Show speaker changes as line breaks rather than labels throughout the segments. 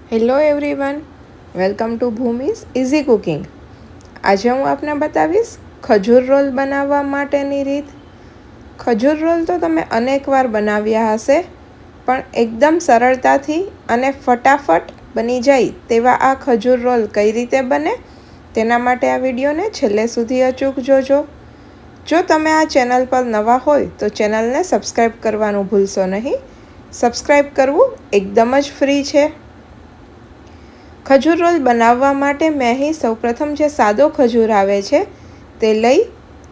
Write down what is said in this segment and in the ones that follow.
Hello everyone, welcome to Bhumi's easy cooking. આજે હું આપને બતાવીશ ખજૂર રોલ બનાવવા માટેની રીત. ખજૂર રોલ તો તમે અનેકવાર બનાવ્યા હશે, પણ એકદમ સરળતાથી અને ફટાફટ બની જાય તેવા આ ખજૂર રોલ કઈ રીતે બને તેના માટે આ વિડીયોને છેલ્લે સુધી અચૂક જોજો. જો તમે આ ચેનલ પર નવા હોય તો ચેનલને સબસ્ક્રાઈબ કરવાનું ભૂલશો નહીં. સબસ્ક્રાઈબ કરવું એકદમ જ ફ્રી છે. ખજૂર રોલ બનાવવા માટે મેં અહીં સૌપ્રથમ જે સાદો ખજૂર આવે છે તે લઈ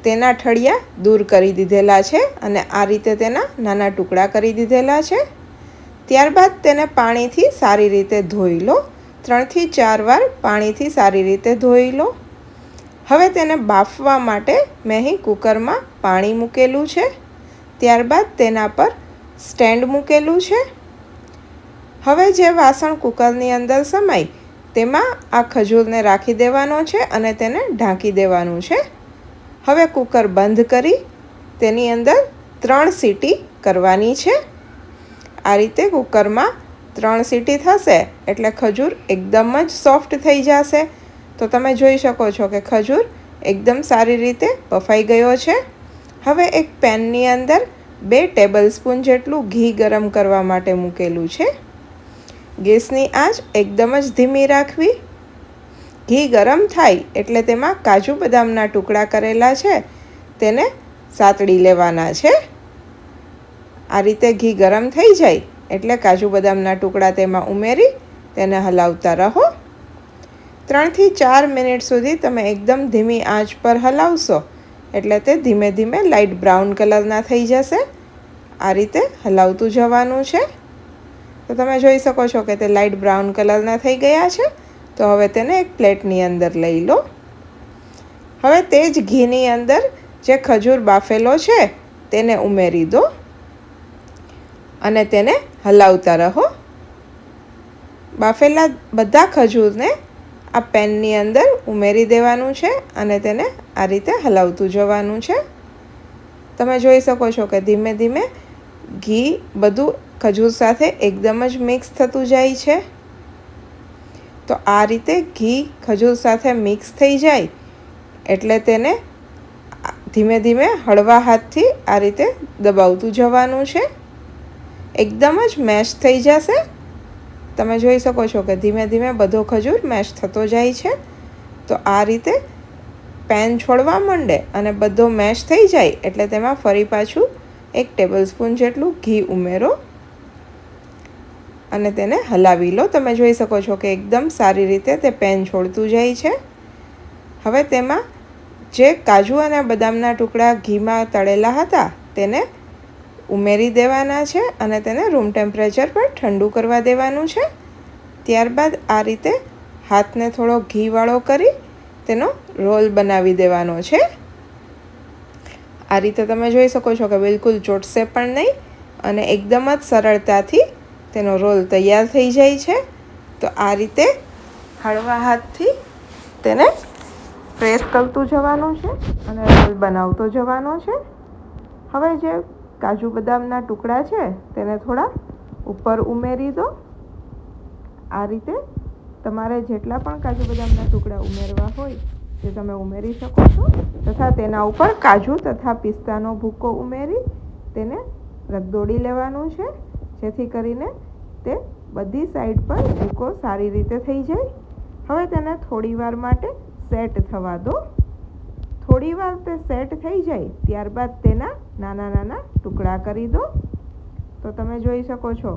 તેના ઠળિયા દૂર કરી દીધેલા છે અને આ રીતે તેના નાના ટુકડા કરી દીધેલા છે. ત્યારબાદ તેને પાણીથી સારી રીતે ધોઈ લો. 3 થી 4 વાર પાણીથી સારી રીતે ધોઈ લો. હવે તેને બાફવા માટે મેં અહીં કુકરમાં પાણી મૂકેલું છે. ત્યારબાદ તેના પર સ્ટેન્ડ મૂકેલું છે. હવે જે વાસણ કુકરની અંદર સમાય તેમાં આ ખજૂરને રાખી દેવાનો છે અને તેને ઢાંકી દેવાનું છે. હવે કુકર બંધ કરી તેની અંદર 3 સીટી કરવાની છે. આ રીતે કુકરમાં 3 સીટી થશે એટલે ખજૂર એકદમ જ સોફ્ટ થઈ જશે. તો તમે જોઈ શકો છો કે ખજૂર એકદમ સારી રીતે બફાઈ ગયો છે. હવે એક પેનની અંદર 2 ટેબલસ્પૂન જેટલું ઘી ગરમ કરવા માટે મૂકેલું છે. ગેસની આંચ એકદમ જ ધીમી રાખવી. ઘી ગરમ થાય એટલે તેમાં કાજુ બદામના ટુકડા કરેલા છે તેને સાતળી લેવાના છે. આ રીતે ઘી ગરમ થઈ જાય એટલે કાજુ બદામના ટુકડા તેમાં ઉમેરી તેને હલાવતા રહો. 3 થી 4 મિનિટ સુધી તમે એકદમ ધીમી આંચ પર હલાવશો એટલે તે ધીમે ધીમે લાઇટ બ્રાઉન કલરના થઈ જશે. આ રીતે હલાવતું જવાનું છે. તો તમે જોઈ શકો છો કે તે લાઇટ બ્રાઉન કલરના થઈ ગયા છે. તો હવે તેને એક પ્લેટની અંદર લઈ લો. હવે તે જ ઘીની અંદર જે ખજૂર બાફેલો છે તેને ઉમેરી દો અને તેને હલાવતા રહો. બાફેલા બધા ખજૂરને આ પેનની અંદર ઉમેરી દેવાનું છે અને તેને આ રીતે હલાવતું જવાનું છે. તમે જોઈ શકો છો કે ધીમે ધીમે ઘી બધું ખજૂર સાથે એકદમ જ મિક્સ થતું જાય છે. તો આ રીતે ઘી ખજૂર સાથે મિક્સ થઈ જાય એટલે તેને ધીમે ધીમે હળવા હાથથી આ રીતે દબાવતું જવાનું છે. એકદમ જ મેશ થઈ જશે. તમે જોઈ શકો છો કે ધીમે ધીમે બધો ખજૂર મેશ થતો જાય છે. તો આ રીતે પેન છોડવા માંડે અને બધો મેશ થઈ જાય એટલે તેમાં ફરી પાછું 1 ટેબલસ્પૂન જેટલું ઘી ઉમેરો અને તેને હલાવી લો. તમે જોઈ શકો છો કે એકદમ સારી રીતે તે પેન છોડતું જાય છે. હવે તેમાં જે કાજુ અને બદામના ટુકડા ઘીમાં તળેલા હતા તેને ઉમેરી દેવાના છે અને તેને રૂમ ટેમ્પરેચર પર ઠંડુ કરવા દેવાનું છે. ત્યારબાદ આ રીતે હાથને થોડો ઘીવાળો કરી તેનો રોલ બનાવી દેવાનો છે. આ રીતે તમે જોઈ શકો છો કે બિલકુલ ચોટશે પણ નહીં અને એકદમ જ સરળતાથી તેનો રોલ તૈયાર થઈ જાય છે. તો આ રીતે હળવા હાથથી તેને પ્રેસ કરતું જવાનું છે અને રોલ બનાવતો જવાનો છે. હવે જે કાજુ બદામના ટુકડા છે તેને થોડા ઉપર ઉમેરી દો. આ રીતે તમારે જેટલા પણ કાજુ બદામના ટુકડા ઉમેરવા હોય તે તમે ઉમેરી શકો છો તથા તેના ઉપર કાજુ તથા પિસ્તાનો ભૂકો ઉમેરી તેને રગદોળી લેવાનું છે જેથી કરીને તે બધી સાઈડ પર ભૂકો સારી રીતે થઈ જાય. હવે તેને થોડીવાર માટે સેટ થવા દો. થોડીવાર તે સેટ થઈ જાય ત્યારબાદ તેના નાના નાના ટુકડા કરી દો. તો તમે જોઈ શકો છો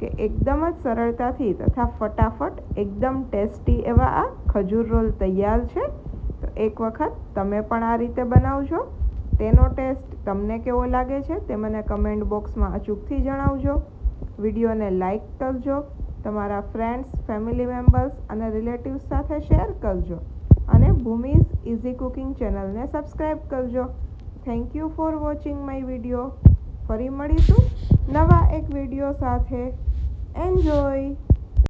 કે એકદમ જ સરળતાથી તથા ફટાફટ એકદમ ટેસ્ટી એવા આ ખજૂર રોલ તૈયાર છે. તો એક વખત તમે પણ આ રીતે બનાવજો. તેનો ટેસ્ટ તમને કેવો લાગે છે તે મને કમેન્ટ બોક્સમાં અચૂકથી જણાવજો. વિડીયોને લાઈક કરજો. તમારા ફ્રેન્ડ્સ, ફેમિલી મેમ્બર્સ અને રિલેટિવ્સ સાથે શેર કરજો અને ભૂમિઝ ઇઝી કુકિંગ ચેનલને સબસ્ક્રાઈબ કરજો. Thank you for watching my video. ફરી મળીશું નવા એક વિડીયો સાથે. એન્જોય.